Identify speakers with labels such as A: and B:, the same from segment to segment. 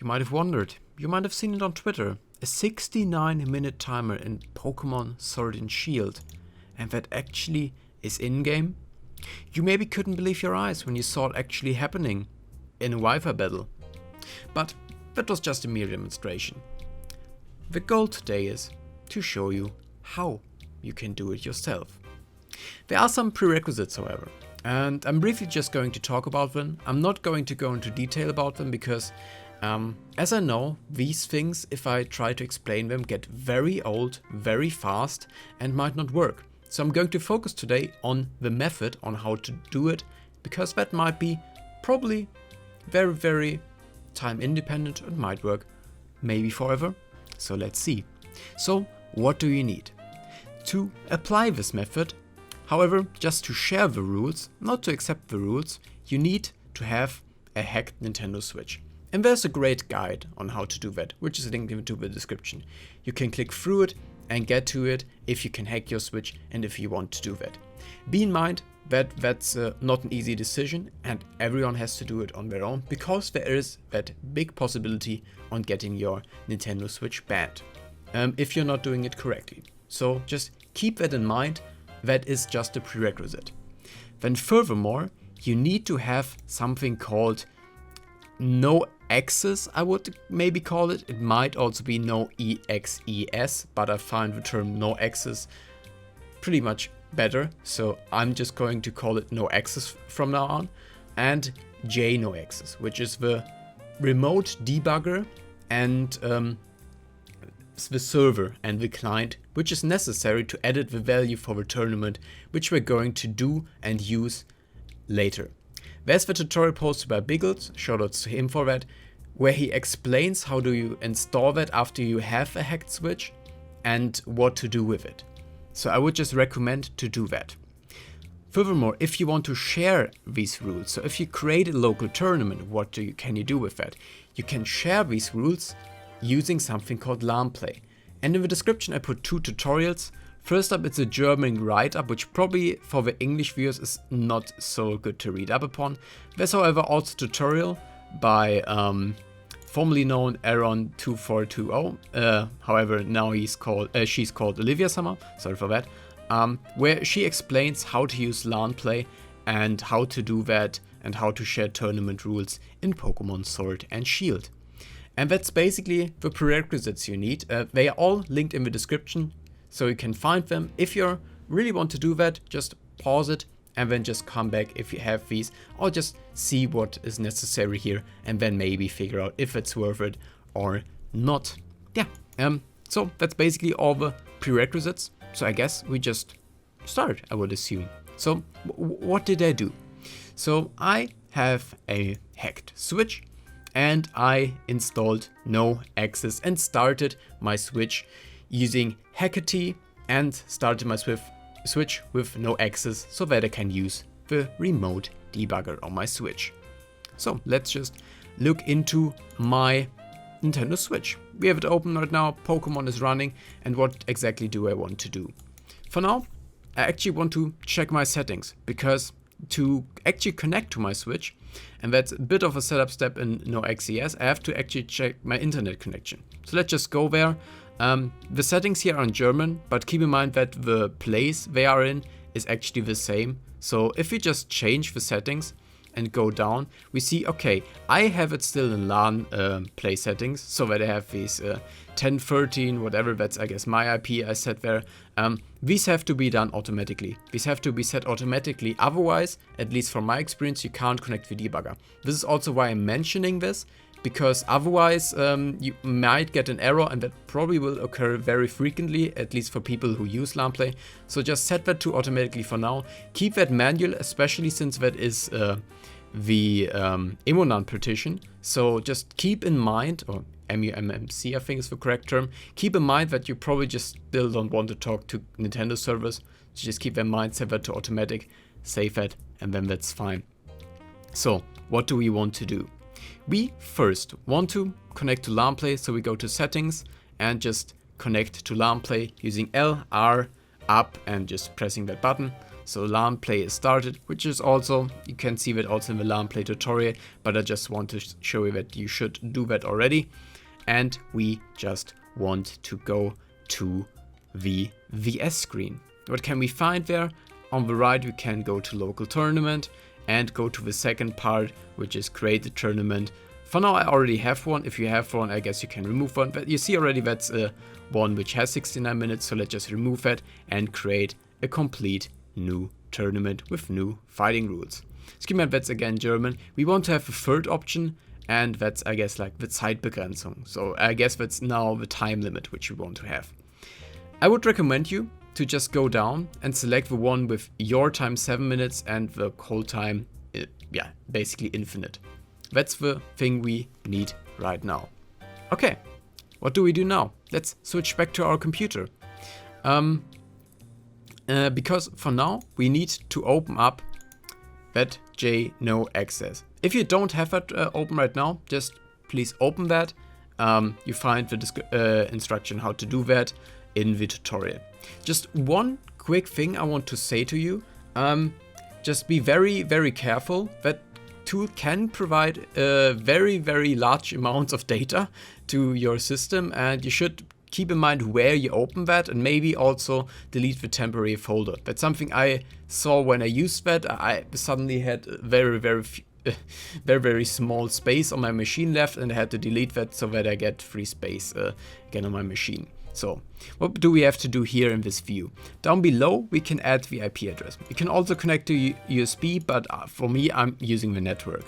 A: You might have wondered, you might have seen it on Twitter, a 69-minute timer in Pokémon Sword and Shield, and that actually is in-game? You maybe couldn't believe your eyes when you saw it actually happening in a Wi-Fi battle. But that was just a mere demonstration. The goal today is to show you how you can do it yourself. There are some prerequisites, however, and I'm briefly just going to talk about them. I'm not going to go into detail about them because as I know, these things, if I try to explain them, get very old, very fast, and might not work. So I'm going to focus today on the method, on how to do it, because that might be probably very, very time independent and might work maybe forever. So let's see. So what do you need to apply this method? However, just to share the rules, not to accept the rules, you need to have a hacked Nintendo Switch. And there's a great guide on how to do that, which is linked into the description. You can click through it and get to it if you can hack your Switch and if you want to do that. Be in mind that that's not an easy decision and everyone has to do it on their own because there is that big possibility on getting your Nintendo Switch banned if you're not doing it correctly. So just keep that in mind. That is just a prerequisite. Then furthermore, you need to have something called Noexes, I would maybe call it. It might also be Noexes, but I find the term Noexes pretty much better. So I'm just going to call it Noexes from now on. And Noexes, which is the remote debugger and the server and the client, which is necessary to edit the value for the tournament, which we're going to do and use later. There's the tutorial posted by Biggles, shoutouts to him for that, where he explains how do you install that after you have a hacked Switch and what to do with it. So I would just recommend to do that. Furthermore, if you want to share these rules, so if you create a local tournament, what can you do with that? You can share these rules using something called Lan-Play. And in the description I put 2 tutorials. First up, it's a German write-up, which probably for the English viewers is not so good to read up upon. There's however also a tutorial by formerly known Aaron2420, however now she's called Olivia Summer, sorry for that, where she explains how to use Lan-Play and how to do that and how to share tournament rules in Pokémon Sword and Shield. And that's basically the prerequisites you need. They are all linked in the description, so you can find them. If you really want to do that, just pause it and then just come back if you have these, or just see what is necessary here and then maybe figure out if it's worth it or not. Yeah, so that's basically all the prerequisites. So I guess we just start, I would assume. So what did I do? So I have a hacked Switch and I installed Noexes and started my Switch using Hexadecimal and started my Switch with Noexes so that I can use the remote debugger on my Switch. So let's just look into my Nintendo Switch. We have it open right now, Pokemon is running, and what exactly do I want to do? For now, I actually want to check my settings because to actually connect to my Switch, and that's a bit of a setup step in Noexes, I have to actually check my internet connection. So let's just go there. The settings here are in German, but keep in mind that the place they are in is actually the same. So if we just change the settings and go down, we see, okay, I have it still in Lan-Play settings, so that I have these 1013, whatever, that's I guess my IP I set there. These have to be done automatically. These have to be set automatically, otherwise, at least from my experience, you can't connect the debugger. This is also why I'm mentioning this, because otherwise you might get an error, and that probably will occur very frequently, at least for people who use Lan-Play. So just set that to automatically for now. Keep that manual, especially since that is the Emonan partition. So just keep in mind, or MUMMC I think is the correct term, keep in mind that you probably just still don't want to talk to Nintendo servers. So just keep that in mind, set that to automatic, save that, and then that's fine. So what do we want to do? We first want to connect to Lan-Play, so we go to settings and just connect to Lan-Play using L, R, up, and just pressing that button. So Lan-Play is started, which is also, you can see that also in the Lan-Play tutorial, but I just want to show you that you should do that already. And we just want to go to the VS screen. What can we find there? On the right we can go to local tournament and go to the second part, which is create the tournament. For now I already have one. If you have one, I guess you can remove one, but you see already that's one which has 69 minutes, so let's just remove that and create a complete new tournament with new fighting rules. Schema, that's again German. We want to have a third option, and that's, I guess, like the Zeitbegrenzung. So I guess that's now the time limit which we want to have. I would recommend you to just go down and select the one with your time 7 minutes and the whole time, yeah, basically infinite. That's the thing we need right now. Okay, what do we do now? Let's switch back to our computer. Because for now we need to open up that Noexes. If you don't have it open right now, just please open that. You find the instruction how to do that in the tutorial. Just one quick thing I want to say to you. Just be very, very careful. That tool can provide very, very large amounts of data to your system, and you should keep in mind where you open that, and maybe also delete the temporary folder. That's something I saw when I used that. I suddenly had very, very small space on my machine left, and I had to delete that so that I get free space again on my machine. So what do we have to do here in this view? Down below we can add the IP address. You can also connect to USB, but for me I'm using the network.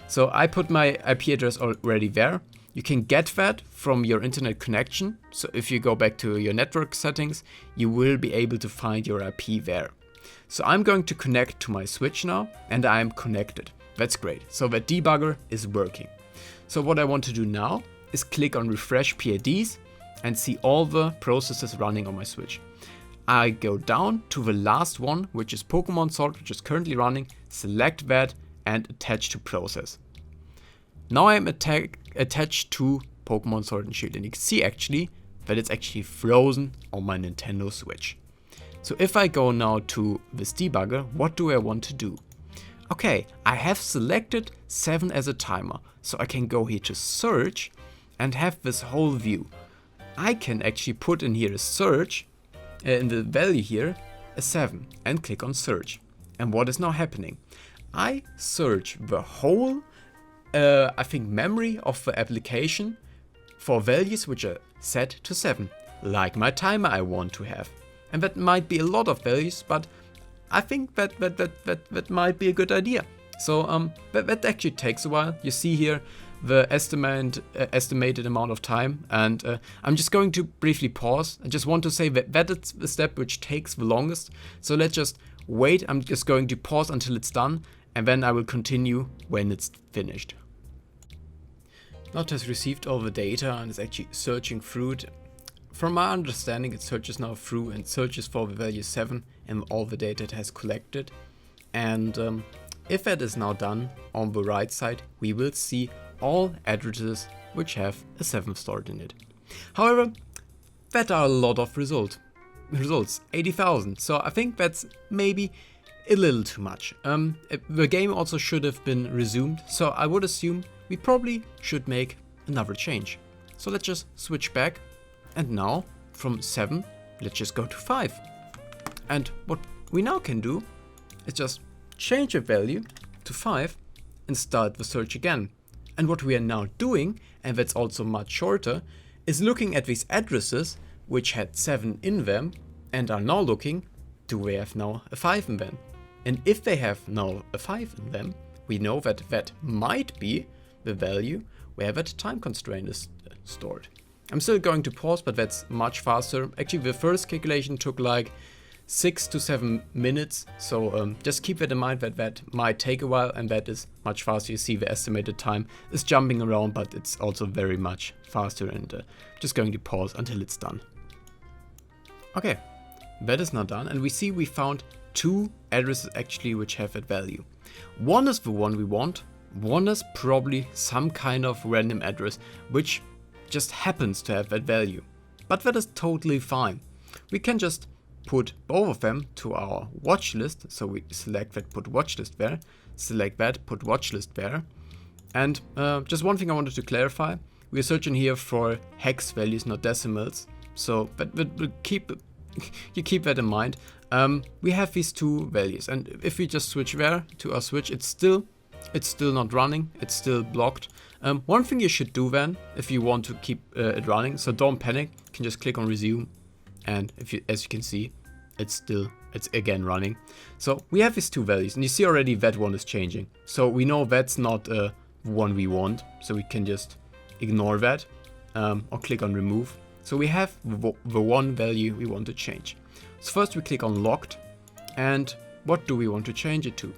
A: So I put my IP address already there. You can get that from your internet connection. So if you go back to your network settings, you will be able to find your IP there. So I'm going to connect to my switch now, and I'm connected. That's great. So that debugger is working. So what I want to do now is click on refresh PIDs and see all the processes running on my switch. I go down to the last one, which is Pokémon Sword, which is currently running, select that and attach to process. Now I'm attached to Pokémon Sword and Shield, and you can see actually that it's actually frozen on my Nintendo Switch. So if I go now to this debugger, what do I want to do? Okay, I have selected 7 as a timer, so I can go here to search and have this whole view. I can actually put in here a search, in the value here, a 7, and click on search. And what is now happening? I search the whole, I think, memory of the application for values which are set to 7, like my timer I want to have. And that might be a lot of values, but I think that might be a good idea. So that actually takes a while. You see here the estimated amount of time, and I'm just going to briefly pause. I just want to say that is the step which takes the longest. So let's just wait. I'm just going to pause until it's done, and then I will continue when it's finished. Now it has received all the data and is actually searching through it. From my understanding, it searches now through and searches for the value 7 and all the data it has collected. And if that is now done, on the right side we will see all addresses which have a 7 stored in it. However, that are a lot of results, 80,000. So I think that's maybe a little too much. The game also should have been resumed, so I would assume we probably should make another change. So let's just switch back, and now from 7 let's just go to 5. And what we now can do is just change the value to 5 and start the search again. And what we are now doing, and that's also much shorter, is looking at these addresses which had 7 in them and are now looking, do they have now a 5 in them? And if they have now a 5 in them, we know that that might be the value where that time constraint is stored. I'm still going to pause, but that's much faster. Actually, the first calculation took like 6 to 7 minutes, so just keep that in mind that that might take a while, and that is much faster. You see the estimated time is jumping around, but it's also very much faster, and just going to pause until it's done. Okay, that is now done, and we see we found 2 addresses actually which have that value. One is the one we want, one is probably some kind of random address which just happens to have that value, but that is totally fine. We can just put both of them to our watch list. So we select that, put watch list there, select that, put watch list there. And just one thing I wanted to clarify, we are searching here for hex values, not decimals. So, but we'll keep you keep that in mind. We have these two values, and if we just switch there to our switch, it's still not running, it's still blocked. One thing you should do then, if you want to keep it running, so don't panic, you can just click on resume, and as you can see, it's again running. So we have these two values, and you see already that one is changing. So we know that's not one we want, so we can just ignore that or click on remove. So we have the one value we want to change. So first we click on locked, and what do we want to change it to?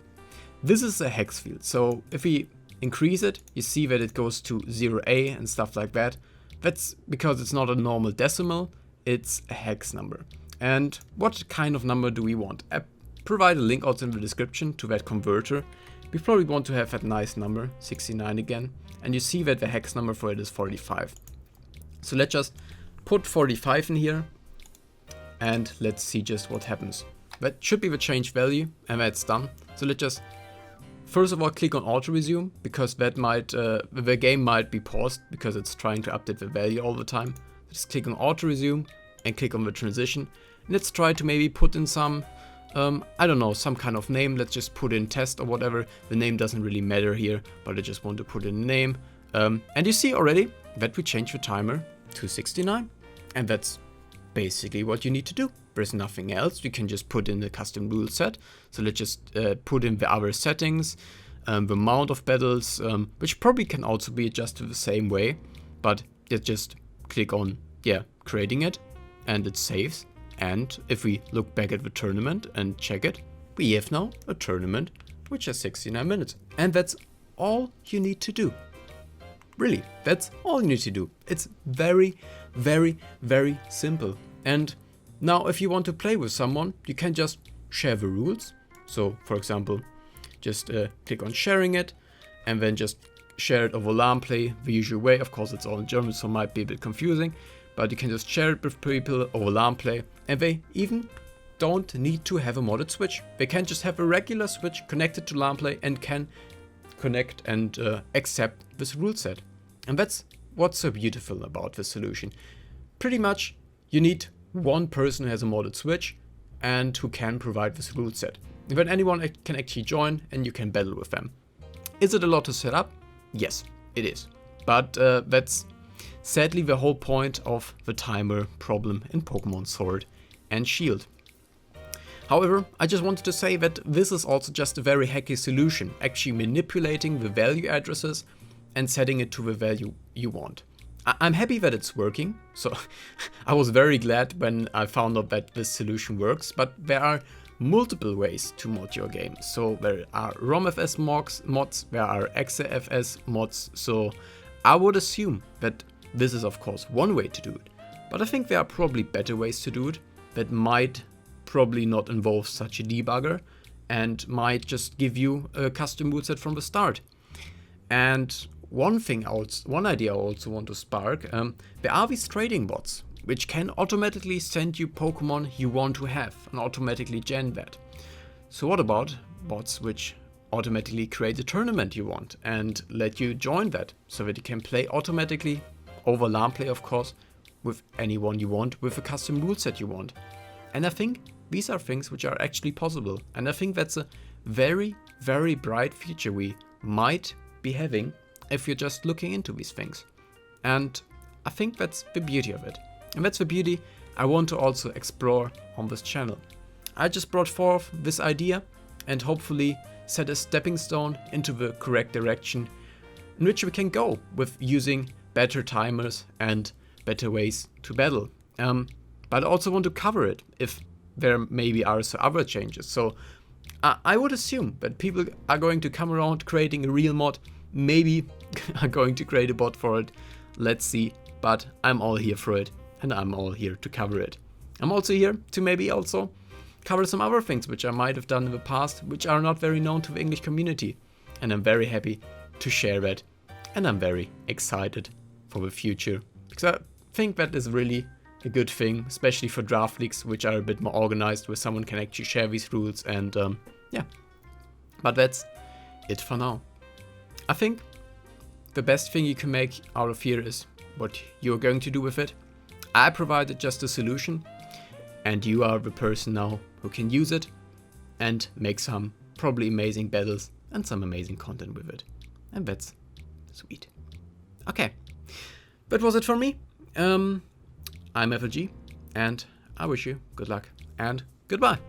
A: This is a hex field, so if we increase it, you see that it goes to 0A and stuff like that. That's because it's not a normal decimal, it's a hex number. And what kind of number do we want? I provide a link also in the description to that converter. We probably want to have that nice number, 69 again, and you see that the hex number for it is 45. So let's just put 45 in here, and let's see just what happens. That should be the change value, and that's done. So let's just first of all click on auto resume, because that might the game might be paused because it's trying to update the value all the time. Just click on auto resume and click on the transition. And let's try to maybe put in some I don't know, some kind of name. Let's just put in test or whatever. The name doesn't really matter here, but I just want to put in a name. And you see already that we changed the timer to 69, and that's basically what you need to do. There's nothing else. You can just put in the custom rule set. So let's just put in the other settings, the amount of battles, which probably can also be adjusted the same way, but just click on creating it, and it saves. And if we look back at the tournament and check it, we have now a tournament which has 69 minutes, and that's all you need to do. Really, that's all you need to do. It's very, very, very simple. And now if you want to play with someone, you can just share the rules. So for example, just click on sharing it, and then just share it over Lan-Play the usual way. Of course, it's all in German, so it might be a bit confusing, but you can just share it with people over Lan-Play, and they even don't need to have a modded switch. They can just have a regular switch connected to Lan-Play and can connect and accept this rule set. And that's what's so beautiful about this solution. Pretty much you need one person who has a modded switch and who can provide this rule set. Then anyone can actually join and you can battle with them. Is it a lot to set up? Yes, it is. But that's sadly the whole point of the timer problem in Pokémon Sword and Shield. However, I just wanted to say that this is also just a very hacky solution, actually manipulating the value addresses and setting it to the value you want. I'm happy that it's working, so I was very glad when I found out that this solution works, but there are multiple ways to mod your game. So there are ROMFS mods, there are XFS mods, so I would assume that this is of course one way to do it. But I think there are probably better ways to do it that might probably not involve such a debugger and might just give you a custom rule set from the start. And one idea I also want to spark, there are these trading bots which can automatically send you Pokemon you want to have and automatically gen that. So what about bots which automatically create a tournament you want and let you join that so that you can play automatically over Lan-Play, of course, with anyone you want, with a custom rule set you want. And I think these are things which are actually possible. And I think that's a very, very bright future we might be having if you're just looking into these things. And I think that's the beauty of it. And that's the beauty I want to also explore on this channel. I just brought forth this idea and hopefully set a stepping stone into the correct direction in which we can go with using better timers and better ways to battle. But I also want to cover it if there maybe are some other changes. So I would assume that people are going to come around creating a real mod, maybe are going to create a bot for it. Let's see, but I'm all here for it and I'm all here to cover it. I'm also here to maybe also cover some other things which I might have done in the past, which are not very known to the English community. And I'm very happy to share that. And I'm very excited for the future, because I think that is really a good thing, especially for draft leagues, which are a bit more organized, where someone can actually share these rules. And yeah, but that's it for now. I think the best thing you can make out of here is what you're going to do with it. I provided just a solution, and you are the person now who can use it and make some probably amazing battles and some amazing content with it. And that's sweet. Okay, that was it for me. I'm FLG, and I wish you good luck and goodbye.